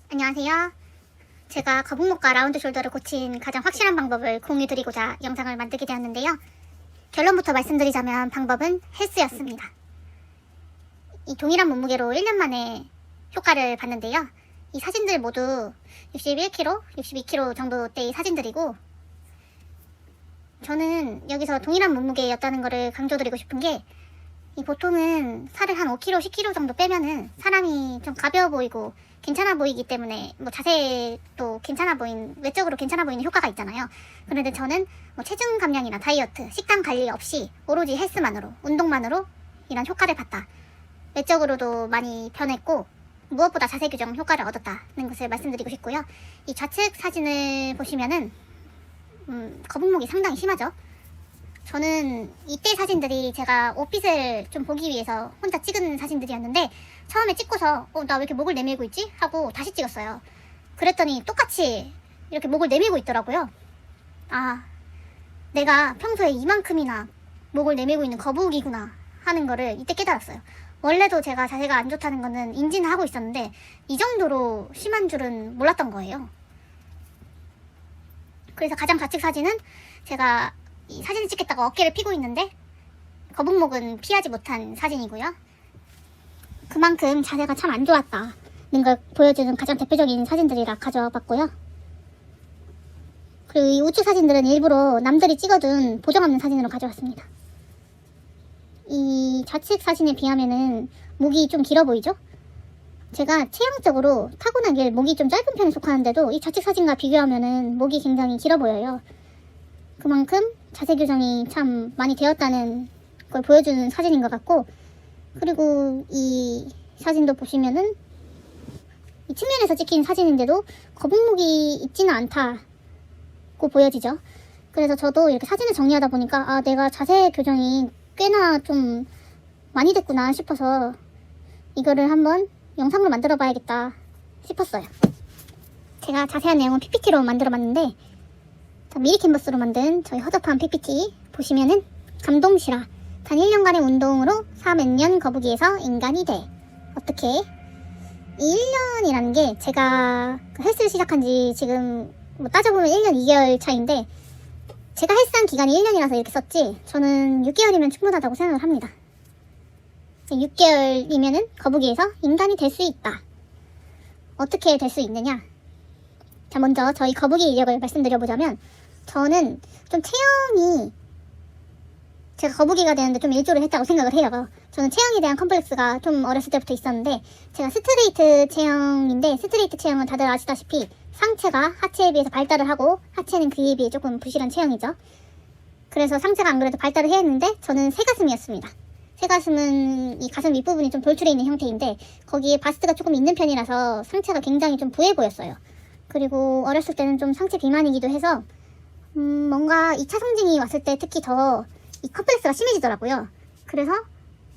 안녕하세요. 제가 거북목과 라운드 숄더를 고친 가장 확실한 방법을 공유드리고자 영상을 만들게 되었는데요. 결론부터 말씀드리자면 방법은 헬스였습니다. 이 동일한 몸무게로 1년 만에 효과를 봤는데요. 이 사진들 모두 61kg, 62kg 정도대의 사진들이고, 저는 여기서 동일한 몸무게였다는 것을 강조드리고 싶은 게, 이 보통은 살을 한 5kg, 10kg 정도 빼면은 사람이 좀 가벼워 보이고 괜찮아 보이기 때문에 뭐 자세도 외적으로 괜찮아 보이는 효과가 있잖아요. 그런데 저는 뭐 체중 감량이나 다이어트, 식단 관리 없이 오로지 헬스만으로, 운동만으로 이런 효과를 봤다. 외적으로도 많이 변했고 무엇보다 자세 교정 효과를 얻었다는 것을 말씀드리고 싶고요. 이 좌측 사진을 보시면은 거북목이 상당히 심하죠. 저는 이때 사진들이 제가 옷핏을 좀 보기 위해서 혼자 찍은 사진들이었는데, 처음에 찍고서 나 왜 이렇게 목을 내밀고 있지? 하고 다시 찍었어요. 그랬더니 똑같이 이렇게 목을 내밀고 있더라고요. 아, 내가 평소에 이만큼이나 목을 내밀고 있는 거북이구나 하는 거를 이때 깨달았어요. 원래도 제가 자세가 안 좋다는 거는 인지는 하고 있었는데 이 정도로 심한 줄은 몰랐던 거예요. 그래서 가장 좌측 사진은 제가 이 사진을 찍겠다고 어깨를 피고 있는데 거북목은 피하지 못한 사진이고요. 그만큼 자세가 참 안 좋았다는 걸 보여주는 가장 대표적인 사진들이라 가져와 봤고요. 그리고 이 우측 사진들은 일부러 남들이 찍어둔 보정 없는 사진으로 가져왔습니다. 이 좌측 사진에 비하면은 목이 좀 길어 보이죠? 제가 체형적으로 타고나길 목이 좀 짧은 편에 속하는데도 이 좌측 사진과 비교하면은 목이 굉장히 길어 보여요. 그만큼 자세 교정이 참 많이 되었다는 걸 보여주는 사진인 것 같고, 그리고 이 사진도 보시면은 이 측면에서 찍힌 사진인데도 거북목이 있지는 않다고 보여지죠. 그래서 저도 이렇게 사진을 정리하다 보니까 내가 자세 교정이 꽤나 좀 많이 됐구나 싶어서 이거를 한번 영상으로 만들어 봐야겠다 싶었어요. 제가 자세한 내용은 PPT로 만들어 봤는데, 미리 캔버스로 만든 저희 허접한 PPT 보시면은 감동시라 단 1년간의 운동으로 4몇 거북이에서 인간이 돼. 어떻게? 이 1년이라는 게 제가 헬스를 시작한 지 지금 뭐 따져보면 1년 2개월 차인데, 제가 헬스한 기간이 1년이라서 이렇게 썼지 저는 6개월이면 충분하다고 생각을 합니다. 6개월이면은 거북이에서 인간이 될 수 있다. 어떻게 될 수 있느냐? 자, 먼저 저희 거북이 이력을 말씀드려보자면, 저는 좀 체형이, 제가 거북이가 되는데 좀 일조를 했다고 생각을 해요. 저는 체형에 대한 컴플렉스가 좀 어렸을 때부터 있었는데, 제가 스트레이트 체형인데, 스트레이트 체형은 다들 아시다시피 상체가 하체에 비해서 발달을 하고 하체는 그에 비해 조금 부실한 체형이죠. 그래서 상체가 안 그래도 발달을 해야 했는데 저는 새가슴이었습니다. 새가슴은 이 가슴 윗부분이 좀 돌출해 있는 형태인데 거기에 바스트가 조금 있는 편이라서 상체가 굉장히 좀 부해 보였어요. 그리고 어렸을 때는 좀 상체 비만이기도 해서 뭔가 2차 성징이 왔을 때 특히 더 이 컴플렉스가 심해지더라고요. 그래서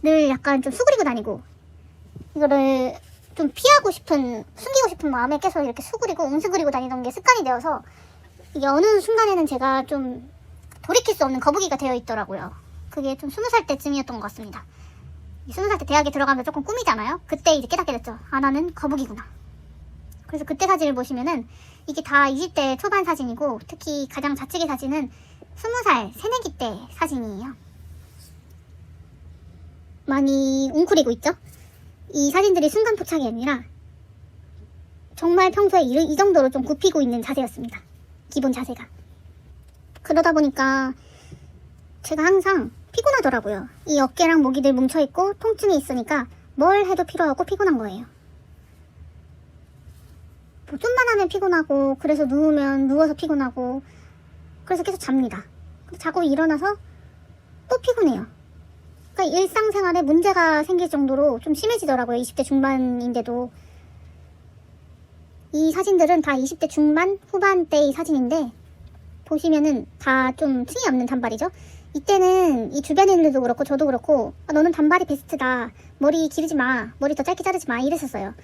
늘 약간 좀 수그리고 다니고, 이거를 좀 숨기고 싶은 마음에 계속 이렇게 수그리고 웅수그리고 다니던 게 습관이 되어서 이게 어느 순간에는 제가 좀 돌이킬 수 없는 거북이가 되어 있더라고요. 그게 좀 20살 때쯤이었던 것 같습니다. 20살 때 대학에 들어가면 조금 꿈이잖아요. 그때 이제 깨닫게 됐죠. 나는 거북이구나. 그래서 그때 사진을 보시면은 이게 다 20대 초반 사진이고, 특히 가장 좌측의 사진은 20살 새내기 때 사진이에요. 많이 웅크리고 있죠? 이 사진들이 순간 포착이 아니라 정말 평소에 이 정도로 좀 굽히고 있는 자세였습니다. 기본 자세가. 그러다 보니까 제가 항상 피곤하더라고요. 이 어깨랑 목이 늘 뭉쳐있고 통증이 있으니까 뭘 해도 피로하고 피곤한 거예요. 뭐 좀만 하면 피곤하고, 그래서 누우면 누워서 피곤하고, 그래서 계속 잡니다. 자고 일어나서 또 피곤해요. 그러니까 일상생활에 문제가 생길 정도로 좀 심해지더라고요. 20대 중반인데도. 이 사진들은 다 20대 중반, 후반대의 사진인데 보시면은 다 좀 층이 없는 단발이죠. 이때는 이 주변 인들도 그렇고 저도 그렇고 너는 단발이 베스트다, 머리 기르지 마, 머리 더 짧게 자르지 마 이랬었어요.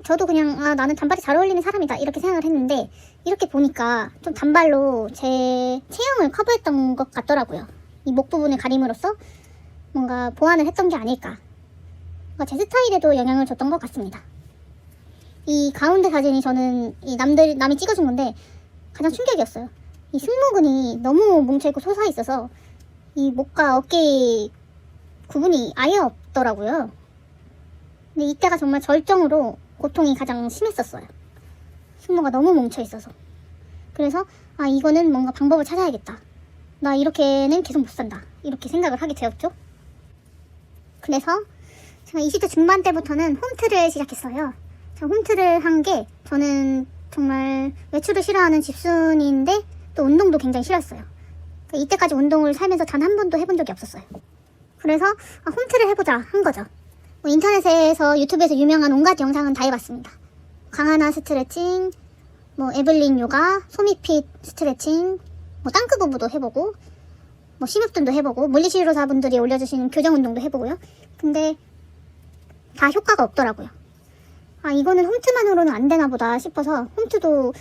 저도 그냥 나는 단발이 잘 어울리는 사람이다 이렇게 생각을 했는데, 이렇게 보니까 좀 단발로 제 체형을 커버했던 것 같더라고요. 이 목 부분을 가림으로써 뭔가 보완을 했던 게 아닐까, 제 스타일에도 영향을 줬던 것 같습니다. 이 가운데 사진이 저는 남이 찍어준 건데 가장 충격이었어요. 이 승모근이 너무 뭉쳐있고 솟아있어서 이 목과 어깨 구분이 아예 없더라고요. 근데 이때가 정말 절정으로 고통이 가장 심했었어요. 승모가 너무 뭉쳐있어서. 그래서 이거는 뭔가 방법을 찾아야겠다. 나 이렇게는 계속 못 산다. 이렇게 생각을 하게 되었죠. 그래서 제가 20대 중반 때부터는 홈트를 시작했어요. 홈트를 한 게 저는 정말 외출을 싫어하는 집순이인데 또 운동도 굉장히 싫었어요. 이때까지 운동을 살면서 단 한 번도 해본 적이 없었어요. 그래서 홈트를 해보자 한 거죠. 인터넷에서 유튜브에서 유명한 온갖 영상은 다 해봤습니다. 강하나 스트레칭, 에블린 요가, 소미핏 스트레칭, 땅끄부부도 해보고 심흡등도 해보고 물리치료사분들이 올려주시는 교정 운동도 해보고요. 근데 다 효과가 없더라고요. 이거는 홈트만으로는 안 되나 보다 싶어서 홈트도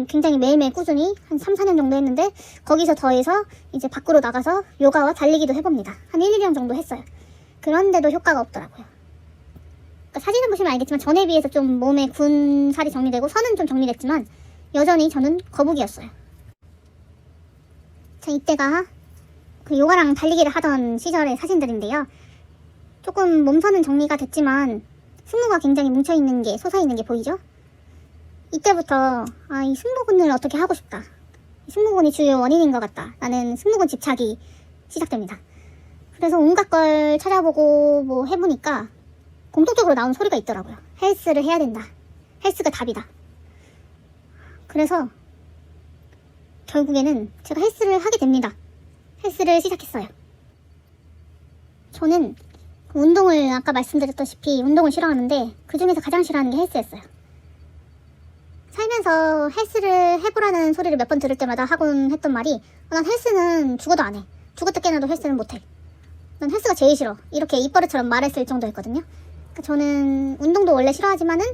굉장히 매일매일 꾸준히 한 3, 4년 정도 했는데 거기서 더해서 이제 밖으로 나가서 요가와 달리기도 해봅니다. 한 1, 2년 정도 했어요. 그런데도 효과가 없더라고요. 사진을 보시면 알겠지만 전에 비해서 좀 몸에 군 살이 정리되고 선은 좀 정리됐지만 여전히 저는 거북이였어요. 이때가 그 요가랑 달리기를 하던 시절의 사진들인데요. 조금 몸선은 정리가 됐지만 승모가 굉장히 뭉쳐있는 게, 솟아있는 게 보이죠? 이때부터 이 승모근을 어떻게 하고 싶다. 승모근이 주요 원인인 것 같다. 나는 승모근 집착이 시작됩니다. 그래서 온갖 걸 찾아보고 해보니까 공통적으로 나온 소리가 있더라고요. 헬스를 해야 된다. 헬스가 답이다. 그래서 결국에는 제가 헬스를 하게 됩니다. 헬스를 시작했어요. 저는 운동을 아까 말씀드렸다시피 운동을 싫어하는데 그 중에서 가장 싫어하는 게 헬스였어요. 살면서 헬스를 해보라는 소리를 몇 번 들을 때마다 하곤 했던 말이 난 헬스는 죽어도 안 해. 죽었다 깨어나도 헬스는 못해. 난 헬스가 제일 싫어. 이렇게 입버릇처럼 말했을 정도였거든요. 저는 운동도 원래 싫어하지만은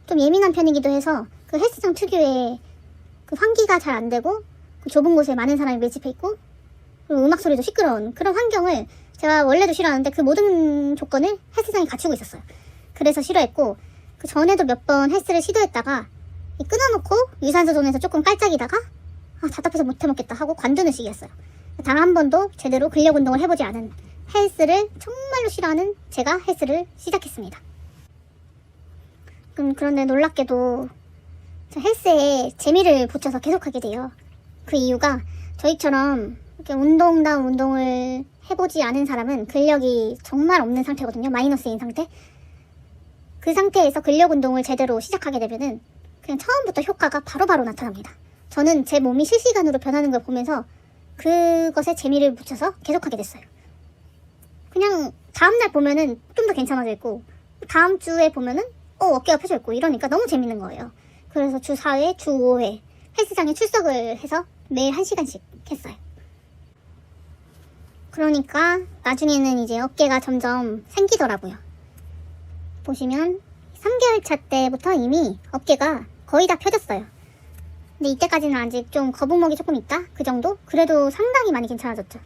좀 예민한 편이기도 해서 그 헬스장 특유의 그 환기가 잘 안 되고 그 좁은 곳에 많은 사람이 밀집해 있고 그리고 음악 소리도 시끄러운 그런 환경을 제가 원래도 싫어하는데 그 모든 조건을 헬스장이 갖추고 있었어요. 그래서 싫어했고 그 전에도 몇 번 헬스를 시도했다가 끊어놓고 유산소 존에서 조금 깔짝이다가 답답해서 못 해먹겠다 하고 관두는 식이었어요. 단 한 번도 제대로 근력 운동을 해보지 않은 헬스를 정말로 싫어하는 제가 헬스를 시작했습니다. 그런데 놀랍게도 헬스에 재미를 붙여서 계속하게 돼요. 그 이유가 저희처럼 이렇게 운동다운 운동을 해보지 않은 사람은 근력이 정말 없는 상태거든요. 마이너스인 상태. 그 상태에서 근력 운동을 제대로 시작하게 되면은 그냥 처음부터 효과가 바로바로 나타납니다. 저는 제 몸이 실시간으로 변하는 걸 보면서 그것에 재미를 붙여서 계속하게 됐어요. 그냥 다음날 보면은 좀 더 괜찮아져 있고 다음 주에 보면은 어깨가 펴져 있고 이러니까 너무 재밌는 거예요. 그래서 주 4회, 주 5회 헬스장에 출석을 해서 매일 1시간씩 했어요. 그러니까 나중에는 이제 어깨가 점점 생기더라고요. 보시면 3개월 차 때부터 이미 어깨가 거의 다 펴졌어요. 근데 이때까지는 아직 좀 거북목이 조금 있다? 그 정도? 그래도 상당히 많이 괜찮아졌죠.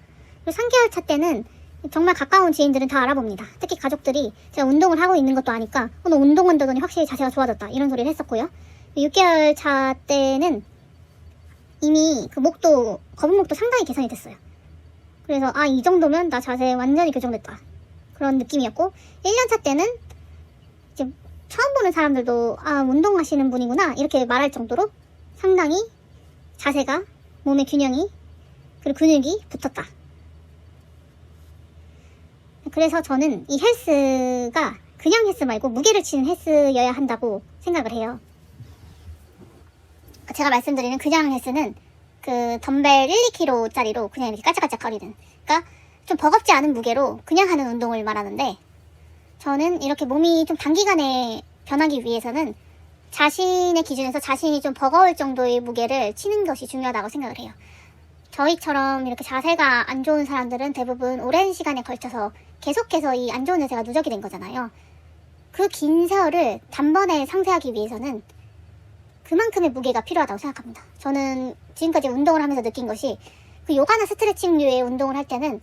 그리고 3개월 차 때는 정말 가까운 지인들은 다 알아봅니다. 특히 가족들이 제가 운동을 하고 있는 것도 아니까 너 운동한다더니 확실히 자세가 좋아졌다 이런 소리를 했었고요. 6개월 차 때는 이미 그 거북목도 상당히 개선이 됐어요. 그래서 이 정도면 나 자세 완전히 교정됐다 그런 느낌이었고 1년 차 때는 이제 처음 보는 사람들도 운동하시는 분이구나 이렇게 말할 정도로 상당히 자세가 몸의 균형이 그리고 근육이 붙었다. 그래서 저는 이 헬스가 그냥 헬스 말고 무게를 치는 헬스여야 한다고 생각을 해요. 제가 말씀드리는 그냥 헬스는 그 덤벨 1, 2kg짜리로 그냥 이렇게 깔짝깔짝거리는, 그러니까 좀 버겁지 않은 무게로 그냥 하는 운동을 말하는데, 저는 이렇게 몸이 좀 단기간에 변하기 위해서는 자신의 기준에서 자신이 좀 버거울 정도의 무게를 치는 것이 중요하다고 생각을 해요. 저희처럼 이렇게 자세가 안 좋은 사람들은 대부분 오랜 시간에 걸쳐서 계속해서 이 안 좋은 자세가 누적이 된 거잖아요. 그 긴 세월을 단번에 상쇄하기 위해서는 그만큼의 무게가 필요하다고 생각합니다. 저는 지금까지 운동을 하면서 느낀 것이 그 요가나 스트레칭류의 운동을 할 때는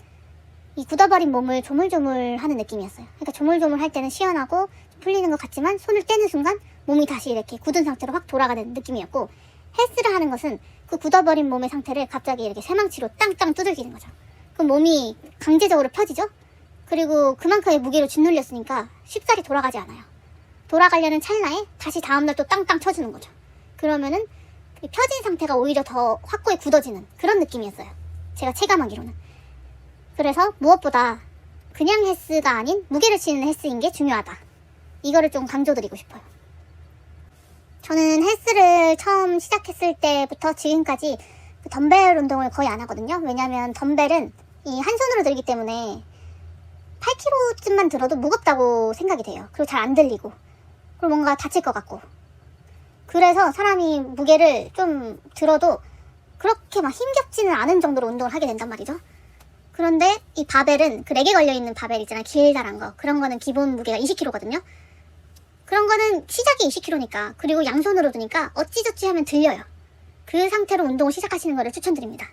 이 굳어버린 몸을 조물조물 하는 느낌이었어요. 그러니까 조물조물 할 때는 시원하고 풀리는 것 같지만 손을 떼는 순간 몸이 다시 이렇게 굳은 상태로 확 돌아가는 느낌이었고, 헬스를 하는 것은 그 굳어버린 몸의 상태를 갑자기 이렇게 쇠망치로 땅땅 두들기는 거죠. 그럼 몸이 강제적으로 펴지죠? 그리고 그만큼의 무게로 짓눌렸으니까 쉽사리 돌아가지 않아요. 돌아가려는 찰나에 다시 다음날 또 땅땅 쳐주는 거죠. 그러면은 펴진 상태가 오히려 더 확고히 굳어지는 그런 느낌이었어요. 제가 체감하기로는. 그래서 무엇보다 그냥 헬스가 아닌 무게를 치는 헬스인 게 중요하다. 이거를 좀 강조드리고 싶어요. 저는 헬스를 처음 시작했을 때부터 지금까지 그 덤벨 운동을 거의 안 하거든요. 왜냐면 덤벨은 이 한 손으로 들기 때문에 8kg쯤만 들어도 무겁다고 생각이 돼요. 그리고 잘 안 들리고, 그리고 뭔가 다칠 것 같고. 그래서 사람이 무게를 좀 들어도 그렇게 막 힘겹지는 않은 정도로 운동을 하게 된단 말이죠. 그런데 이 바벨은 그 렉에 걸려있는 바벨 있잖아요. 길다란 거. 그런 거는 기본 무게가 20kg거든요. 그런 거는 시작이 20kg니까, 그리고 양손으로 드니까 어찌저찌 하면 들려요. 그 상태로 운동을 시작하시는 거를 추천드립니다.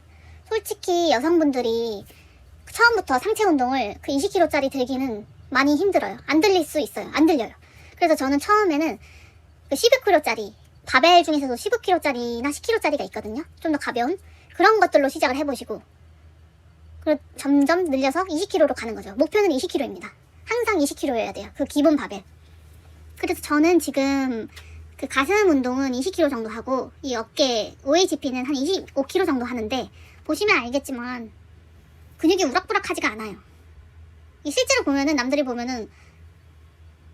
솔직히 여성분들이 처음부터 상체 운동을 그 20kg짜리 들기는 많이 힘들어요. 안 들릴 수 있어요. 안 들려요. 그래서 저는 처음에는 그 15kg짜리, 바벨 중에서도 15kg짜리나 10kg짜리가 있거든요. 좀 더 가벼운 그런 것들로 시작을 해보시고, 그리고 점점 늘려서 20kg로 가는 거죠. 목표는 20kg입니다. 항상 20kg여야 돼요. 그 기본 바벨. 그래서 저는 지금 그 가슴 운동은 20kg 정도 하고, 이 어깨 OHP는 한 25kg 정도 하는데, 보시면 알겠지만 근육이 우락부락하지가 않아요. 실제로 보면은, 남들이 보면은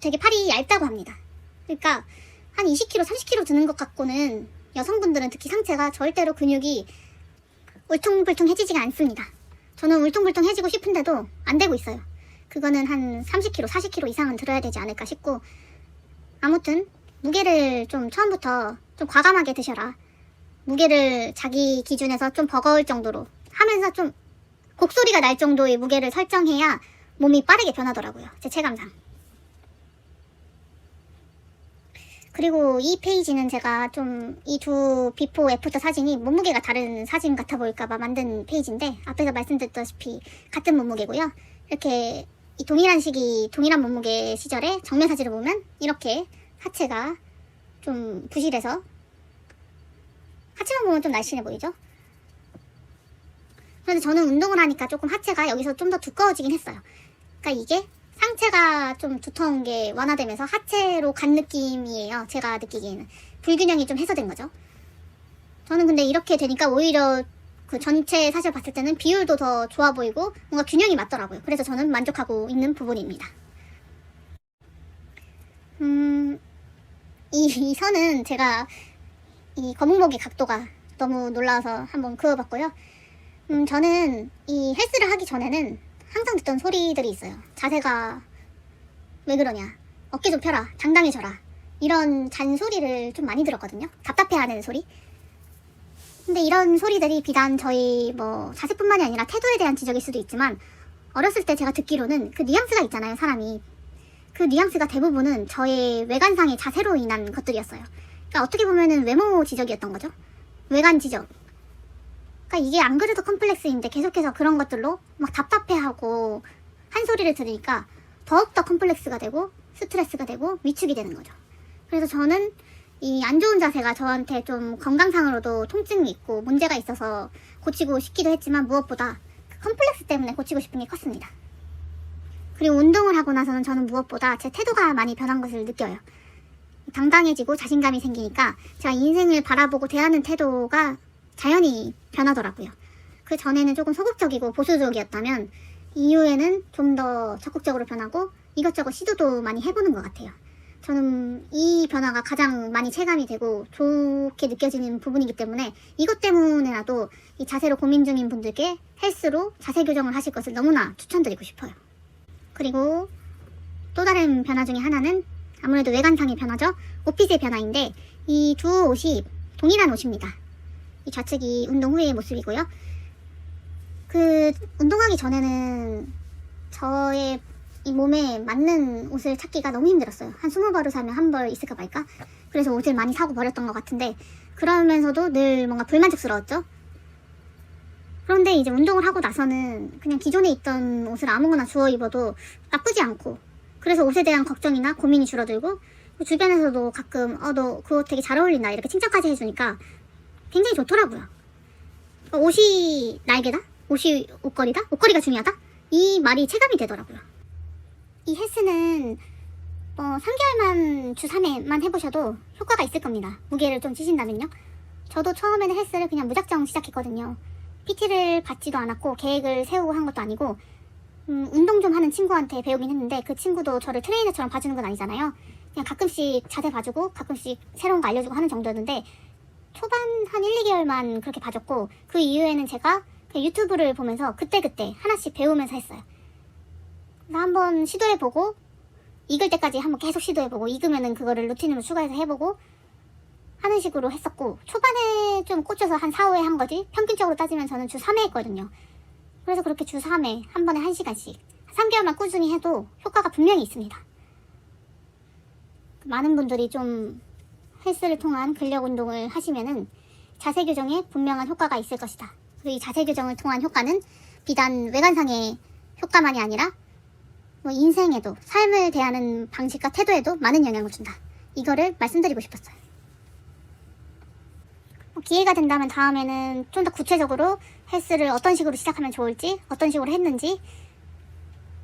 되게 팔이 얇다고 합니다. 그러니까 한 20kg, 30kg 드는 것 같고는 여성분들은 특히 상체가 절대로 근육이 울퉁불퉁해지지가 않습니다. 저는 울퉁불퉁해지고 싶은데도 안 되고 있어요. 그거는 한 30kg, 40kg 이상은 들어야 되지 않을까 싶고, 아무튼 무게를 좀 처음부터 좀 과감하게 드셔라. 무게를 자기 기준에서 좀 버거울 정도로 하면서 좀 곡소리가 날 정도의 무게를 설정해야 몸이 빠르게 변하더라고요. 제 체감상. 그리고 이 페이지는 제가 좀 이 두 비포 애프터 사진이 몸무게가 다른 사진 같아 보일까봐 만든 페이지인데, 앞에서 말씀드렸다시피 같은 몸무게고요. 이렇게 이 동일한 시기, 동일한 몸무게 시절에 정면 사진을 보면 이렇게 하체가 좀 부실해서, 하체만 보면 좀 날씬해 보이죠? 그런데 저는 운동을 하니까 조금 하체가 여기서 좀 더 두꺼워지긴 했어요. 그러니까 이게 상체가 좀 두터운 게 완화되면서 하체로 간 느낌이에요. 제가 느끼기에는 불균형이 좀 해소된 거죠. 저는 근데 이렇게 되니까 오히려 그 전체 사실 봤을 때는 비율도 더 좋아 보이고 뭔가 균형이 맞더라고요. 그래서 저는 만족하고 있는 부분입니다. 이 선은 제가 이 거북목의 각도가 너무 놀라워서 한번 그어봤고요. 저는 이 헬스를 하기 전에는 항상 듣던 소리들이 있어요. 자세가 왜 그러냐, 어깨 좀 펴라, 당당해져라, 이런 잔소리를 좀 많이 들었거든요. 답답해하는 소리. 근데 이런 소리들이 비단 저희 뭐 자세뿐만이 아니라 태도에 대한 지적일 수도 있지만, 어렸을 때 제가 듣기로는 그 뉘앙스가 있잖아요, 사람이. 그 뉘앙스가 대부분은 저의 외관상의 자세로 인한 것들이었어요. 그러니까 어떻게 보면은 외모 지적이었던 거죠. 외관 지적. 그러니까 이게 안 그래도 컴플렉스인데 계속해서 그런 것들로 막 답답해하고 한 소리를 들으니까 더욱더 컴플렉스가 되고 스트레스가 되고 위축이 되는 거죠. 그래서 저는 이 안 좋은 자세가 저한테 좀 건강상으로도 통증이 있고 문제가 있어서 고치고 싶기도 했지만, 무엇보다 그 컴플렉스 때문에 고치고 싶은 게 컸습니다. 그리고 운동을 하고 나서는 저는 무엇보다 제 태도가 많이 변한 것을 느껴요. 당당해지고 자신감이 생기니까 제가 인생을 바라보고 대하는 태도가 자연히 변하더라고요. 그 전에는 조금 소극적이고 보수적이었다면 이후에는 좀 더 적극적으로 변하고 이것저것 시도도 많이 해보는 것 같아요. 저는 이 변화가 가장 많이 체감이 되고 좋게 느껴지는 부분이기 때문에, 이것 때문에라도 이 자세로 고민 중인 분들께 헬스로 자세 교정을 하실 것을 너무나 추천드리고 싶어요. 그리고 또 다른 변화 중에 하나는 아무래도 외관상의 변화죠. 옷핏의 변화인데, 이 두 옷이 동일한 옷입니다. 이 좌측이 운동 후의 모습이고요. 그 운동하기 전에는 저의 이 몸에 맞는 옷을 찾기가 너무 힘들었어요. 한 20벌을 사면 한 벌 있을까 말까? 그래서 옷을 많이 사고 버렸던 것 같은데, 그러면서도 늘 뭔가 불만족스러웠죠. 그런데 이제 운동을 하고 나서는 그냥 기존에 있던 옷을 아무거나 주워 입어도 나쁘지 않고, 그래서 옷에 대한 걱정이나 고민이 줄어들고, 주변에서도 가끔 너 그거 되게 잘 어울린다 이렇게 칭찬까지 해주니까 굉장히 좋더라고요. 옷이 날개다? 옷이 옷걸이다? 옷걸이가 중요하다? 이 말이 체감이 되더라고요. 이 헬스는 3개월만 주 3회만 해보셔도 효과가 있을 겁니다. 무게를 좀 찌신다면요. 저도 처음에는 헬스를 그냥 무작정 시작했거든요. PT를 받지도 않았고 계획을 세우고 한 것도 아니고 운동 좀 하는 친구한테 배우긴 했는데 그 친구도 저를 트레이너처럼 봐주는 건 아니잖아요. 그냥 가끔씩 자세 봐주고 가끔씩 새로운 거 알려주고 하는 정도였는데 초반 한 1, 2개월만 그렇게 봐줬고 그 이후에는 제가 그냥 유튜브를 보면서 그때그때 하나씩 배우면서 했어요. 한번 시도해보고 익을 때까지 한번 계속 시도해보고 익으면은 그거를 루틴으로 추가해서 해보고 하는 식으로 했었고 초반에 좀 꽂혀서 한 4, 5회 한 거지 평균적으로 따지면 저는 주 3회 했거든요. 그래서 그렇게 주 3회 한 번에 1시간씩 3개월만 꾸준히 해도 효과가 분명히 있습니다. 많은 분들이 좀 헬스를 통한 근력 운동을 하시면은 자세 교정에 분명한 효과가 있을 것이다. 그리고 이 자세 교정을 통한 효과는 비단 외관상의 효과만이 아니라 인생에도 삶을 대하는 방식과 태도에도 많은 영향을 준다. 이거를 말씀드리고 싶었어요. 기회가 된다면 다음에는 좀 더 구체적으로 헬스를 어떤 식으로 시작하면 좋을지, 어떤 식으로 했는지,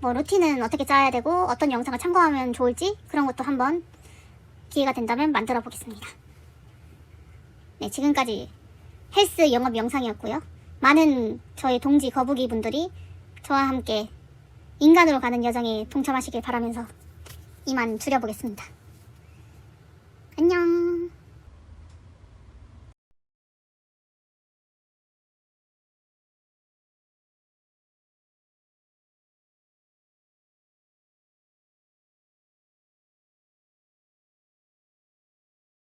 루틴은 어떻게 짜야 되고 어떤 영상을 참고하면 좋을지 그런 것도 한번 기회가 된다면 만들어 보겠습니다. 네, 지금까지 헬스 영업 영상이었고요. 많은 저의 동지 거북이 분들이 저와 함께 인간으로 가는 여정에 동참하시길 바라면서 이만 줄여보겠습니다. 안녕.